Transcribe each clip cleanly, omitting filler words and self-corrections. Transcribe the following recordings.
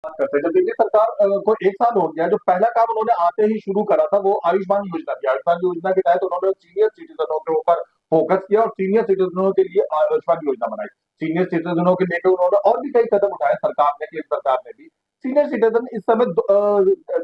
करते हैं। जब दिल्ली सरकार को 1 साल हो गया, जो पहला काम उन्होंने आते ही शुरू करा था वो आयुष्मान योजना थी। आयुष्मान योजना के तहत उन्होंने सीनियर सिटीज़नों के ऊपर फ़ोकस किया और सीनियर सिटीज़नों के लिए आयुष्मान योजना बनाई। सीनियर सिटीज़नों के लेके उन्होंने और भी कई कदम उठाए, सरकार ने, केंद्र सरकार ने भी। सीनियर सिटीज़न इस समय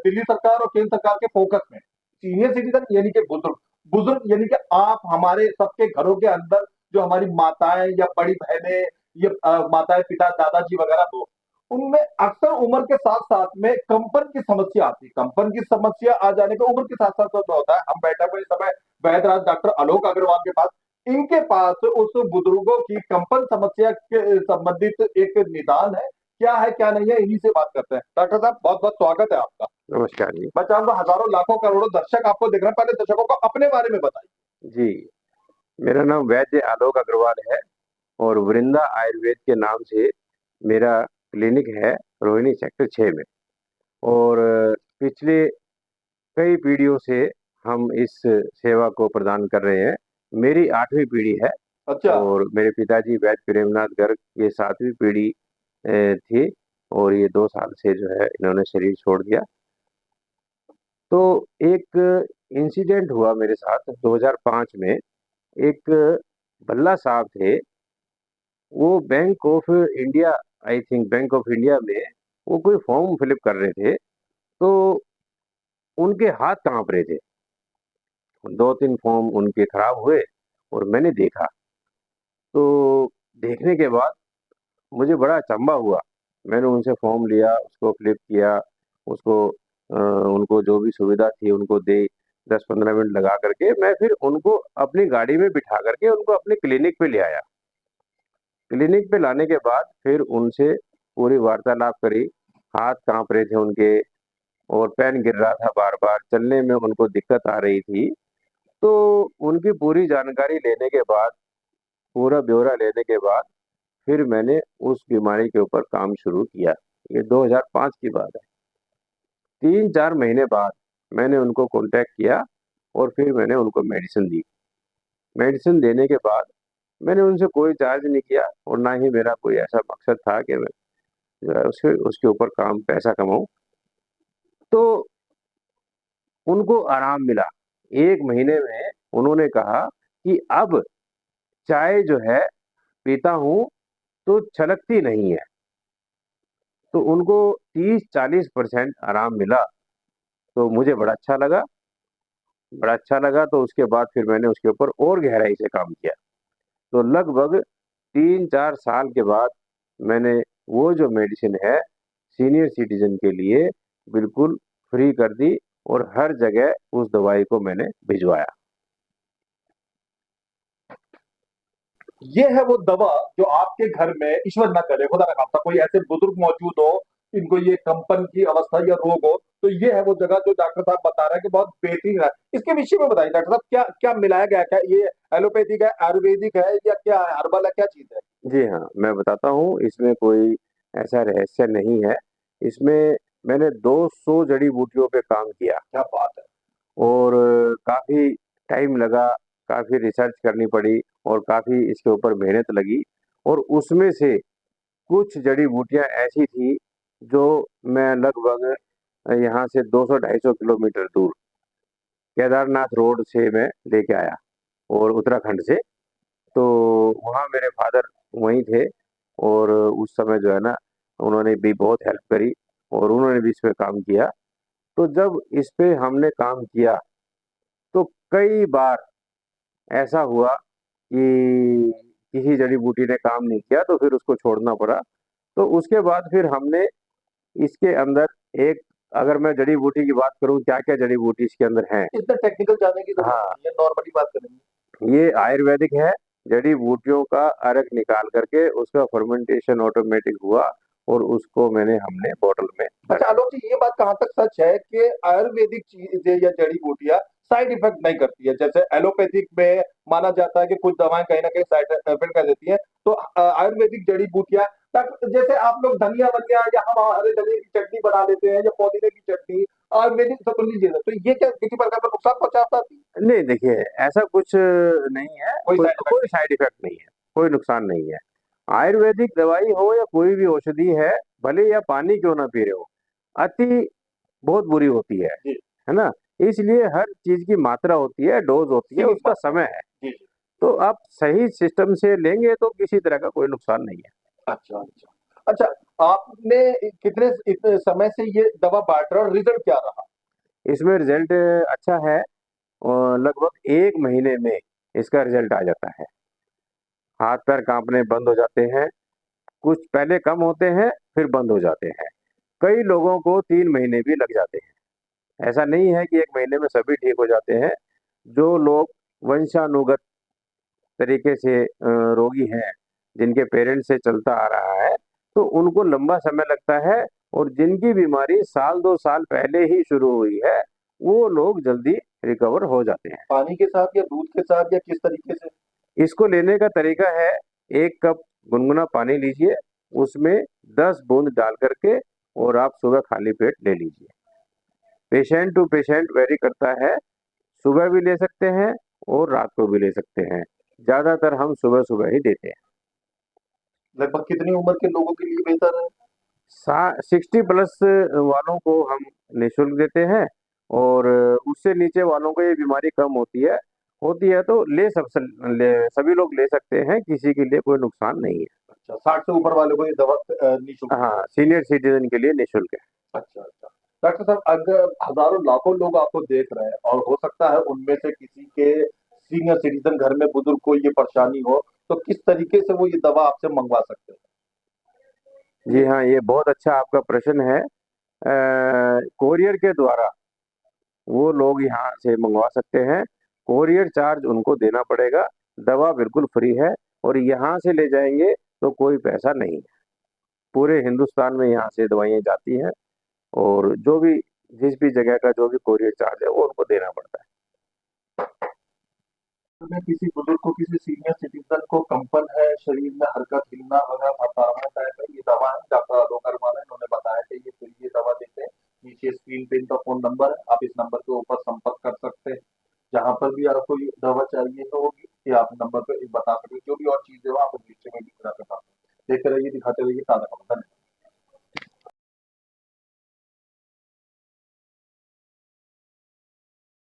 दिल्ली सरकार और केंद्र सरकार के फ़ोकस में। सीनियर सिटीज़न यानी कि बुजुर्ग, बुजुर्ग यानी कि आप हमारे सबके घरों के अंदर जो हमारी माताएँ या बड़ी बहनें या माताएँ, पिता, दादाजी वगैरह हो, उनमें अक्सर उम्र के साथ-साथ में कंपन की समस्या आती है। कंपन की समस्या आ जाने पे उम्र के साथ-साथ क्या होता है, हम बैठे हुए इस समय वैद्यराज डॉक्टर आलोक अग्रवाल के पास, इनके पास उस बुजुर्गों की कंपन समस्या के संबंधित एक निदान है। क्या है, क्या नहीं है, इन्हीं से बात करते हैं। डॉक्टर साहब बहुत-बहुत स्वागत है आपका। नमस्कार जी। मैं चाहूँगा हज़ारों, लाखों, करोड़ों दर्शक आपको देख रहे हैं, पहले दर्शकों को अपने बारे में बताइए। जी, मेरा नाम वैद्य आलोक अग्रवाल है और वृंदा आयुर्वेद के नाम से मेरा क्लिनिक है रोहिणी सेक्टर 6 में। और पिछले कई पीढ़ियों से हम इस सेवा को प्रदान कर रहे हैं। मेरी 8वीं पीढ़ी है अच्छा, और मेरे पिताजी वैद्य प्रेमनाथ गर्ग ये 7वीं पीढ़ी थी और ये 2 साल से जो है इन्होंने शरीर छोड़ दिया। तो एक इंसिडेंट हुआ मेरे साथ 2005 में। एक भल्ला साहब थे, वो bank of India, I think bank of India में वो कोई फॉर्म फिलअप कर रहे थे, तो उनके हाथ काँप रहे थे। 2-3 फॉर्म उनके खराब हुए और मैंने देखा। तो देखने के बाद मुझे बड़ा अचंभा हुआ। मैंने उनसे फॉर्म लिया, उसको फिलअप किया, उसको उनको जो भी सुविधा थी उनको दी। 10-15 मिनट लगा कर के मैं फिर उनको अपनी गाड़ी में बिठा कर के उनको अपने क्लिनिक पे ले आया। क्लिनिक पे लाने के बाद फिर उनसे पूरी वार्तालाप करी। हाथ काँप रहे थे उनके और पेन गिर रहा था बार-बार, चलने में उनको दिक्कत आ रही थी। तो उनकी पूरी जानकारी लेने के बाद, पूरा ब्यौरा लेने के बाद फिर मैंने उस बीमारी के ऊपर काम शुरू किया। ये 2005 की बात है। 3-4 महीने बाद मैंने उनको कॉन्टैक्ट किया और फिर मैंने उनको मेडिसिन दी। मेडिसिन देने के बाद मैंने उनसे कोई चार्ज नहीं किया और ना ही मेरा कोई ऐसा मकसद था कि मैं जो है उसके उसके ऊपर काम पैसा कमाऊँ। तो उनको आराम मिला। 1 महीने में उन्होंने कहा कि अब चाय जो है पीता हूँ तो छलकती नहीं है। तो उनको 30-40% आराम मिला, तो मुझे बड़ा अच्छा लगा तो उसके बाद फिर मैंने उसके ऊपर और गहराई से काम किया। तो लगभग 3-4 साल के बाद मैंने वो जो मेडिसिन है सीनियर सिटीज़न के लिए बिल्कुल फ्री कर दी और हर जगह उस दवाई को मैंने भिजवाया। ये है वो दवा जो आपके घर में, ईश्वर ना करे, खुदा ना खास्ता, कोई ऐसे बुजुर्ग मौजूद हो, इनको ये कंपन की अवस्था या रोग हो, तो ये है वो जगह जो डॉक्टर साहब बता रहे हैं कि बहुत बेहतरीन है। इसके विषय में बताइए डॉक्टर साहब, क्या क्या मिलाया गया है? क्या ये एलोपैथिक है, आयुर्वेदिक है या क्या है, हर्बल है, क्या चीज़ है? जी हाँ, मैं बताता हूँ, इसमें कोई ऐसा रहस्य नहीं है। इसमें मैंने 200 जड़ी-बूटियों पे काम किया क्या बात है! और काफ़ी टाइम लगा, काफ़ी रिसर्च करनी पड़ी और काफ़ी इसके ऊपर मेहनत लगी और उसमें से कुछ जड़ी-बूटियाँ ऐसी थी, जो मैं लगभग यहाँ से 200-250 किलोमीटर दूर केदारनाथ रोड से मैं लेके आया और उत्तराखंड से। तो वहाँ मेरे फ़ादर वहीं थे और उस समय जो है ना, उन्होंने भी बहुत हेल्प करी और उन्होंने भी इस पे काम किया। तो जब इस पे हमने काम किया, तो कई बार ऐसा हुआ कि किसी जड़ी-बूटी ने काम नहीं किया, तो फिर उसको छोड़ना पड़ा। तो उसके बाद फिर हमने इसके अंदर एक, अगर मैं जड़ी-बूटी की बात करूँ, क्या-क्या जड़ी-बूटी इसके अंदर हैं? इतना टेक्निकल जानने की ज़रूरत हाँ। नहीं है, नॉर्मली बात करेंगे। ये आयुर्वेदिक है, जड़ी-बूटियों का अर्क निकाल कर के उसका फर्मेंटेशन ऑटोमेटिक हुआ और उसको हमने बॉटल में अच्छा भरा। आलोक जी, ये बात कहाँ तक सच है कि आयुर्वेदिक चीजें या जड़ी-बूटियाँ साइड इफेक्ट नहीं करती है? जैसे एलोपैथिक में माना जाता है कि कुछ दवाएँ कहीं न कहीं साइड इफेक्ट कर देती हैं, तो आयुर्वेदिक जड़ी-बूटियाँ जैसे आप लोग धनिया-वनिया या हम हरे धनिये की चटनी बना लेते हैं या पुदीने की चटनी, आयुर्वेदिक से तो लीजिए, तो ये क्या किसी प्रकार का नुकसान पहुँचाता थी? नहीं देखिए, ऐसा कुछ नहीं है, कोई साइड इफेक्ट कोई नहीं? साइड इफ़ेक्ट नहीं है, कोई नुकसान नहीं है। आयुर्वेदिक दवाई हो या कोई भी औषधि है, भले या पानी क्यों ना पी रहे हो, अति बहुत बुरी होती जी है ना? इसलिए हर चीज़ की मात्रा होती है, डोज़ होती है, सीमित उसका मात्रा समय है। जी जी तो आप सही सिस्टम से लेंगे तो किसी तरह का कोई नुकसान नहीं है। अच्छा अच्छा अच्छा आपने कितने इतने समय से ये दवा बांट रहे हो और रिजल्ट क्या रहा इसमें रिज़ल्ट अच्छा है और लगभग 1 महीने में इसका रिज़ल्ट आ जाता है। हाथ-पैर काँपने बंद हो जाते हैं, कुछ पहले कम होते हैं, फिर बंद हो जाते हैं। कई लोगों को 3 महीने भी लग जाते हैं। ऐसा नहीं है कि 1 महीने में सभी ठीक हो जाते हैं। जो लोग वंशानुगत तरीके से रोगी हैं, जिनके पेरेंट्स से चलता आ रहा है, तो उनको लंबा समय लगता है और जिनकी बीमारी साल 2 साल पहले ही शुरू हुई है, वो लोग जल्दी रिकवर हो जाते हैं। पानी के साथ या दूध के साथ या किस तरीके से इसको लेने का तरीका है 1 कप गुनगुना पानी लीजिए, उसमें 10 बूंद डाल कर के और आप सुबह खाली पेट ले लीजिए। पेशेंट टू पेशेंट वेरी करता है, सुबह भी ले सकते हैं और रात को भी ले सकते हैं। ज़्यादातर हम सुबह-सुबह ही देते हैं। लगभग कितनी उम्र के लोगों के लिए बेहतर है 60 प्लस वालों को हम निःशुल्क देते हैं और उससे नीचे वालों को ये बीमारी कम होती है तो सभी लोग ले सकते हैं, किसी के लिए कोई नुकसान नहीं है। अच्छा 60 से ऊपर वाले को ये दवा निःशुल्क दी हाँ, जाएगी सीनियर सिटीज़न के लिए निःशुल्क है। अच्छा अच्छा डॉक्टर साहब अगर हजारों लाखों लोग आपको देख रहे हैं और हो सकता है उनमें से किसी के सीनियर सिटीजन घर में बुजुर्ग को ये परेशानी हो तो किस तरीके से वो ये दवा आपसे मंगवा सकते हैं जी हाँ, ये बहुत अच्छा आपका प्रश्न है। कोरियर के द्वारा वो लोग यहाँ से मँगवा सकते हैं। कोरियर चार्ज उनको देना पड़ेगा, दवा बिल्कुल फ्री है और यहाँ से ले जाएँगे तो कोई पैसा नहीं है। पूरे हिंदुस्तान में यहाँ से दवाइयाँ जाती हैं और जो भी जिस भी जगह का जो भी कोरियर चार्ज है वो उनको देना पड़ता है। में किसी बुजुर्ग को किसी सीनियर सिटीजन को कंपन है शरीर में हरकत हिलना वगैरह थकावट टाइप है ये दवा है डॉक्टर अलोकर वाला इन्होंने बताया कि ये फ्री ये दवा देते हैं नीचे स्क्रीन पे इनका फोन नंबर है आप इस नंबर के ऊपर संपर्क कर सकते हैं जहां पर भी आपको ये दवा चाहिए तो होगी कि आप नंबर पे बता सकते जो भी और चीजें हो आप नीचे में भी पूरा कर सकते हैं देखते रहिए दिखाते रहिए ताजा खबर धन्यवाद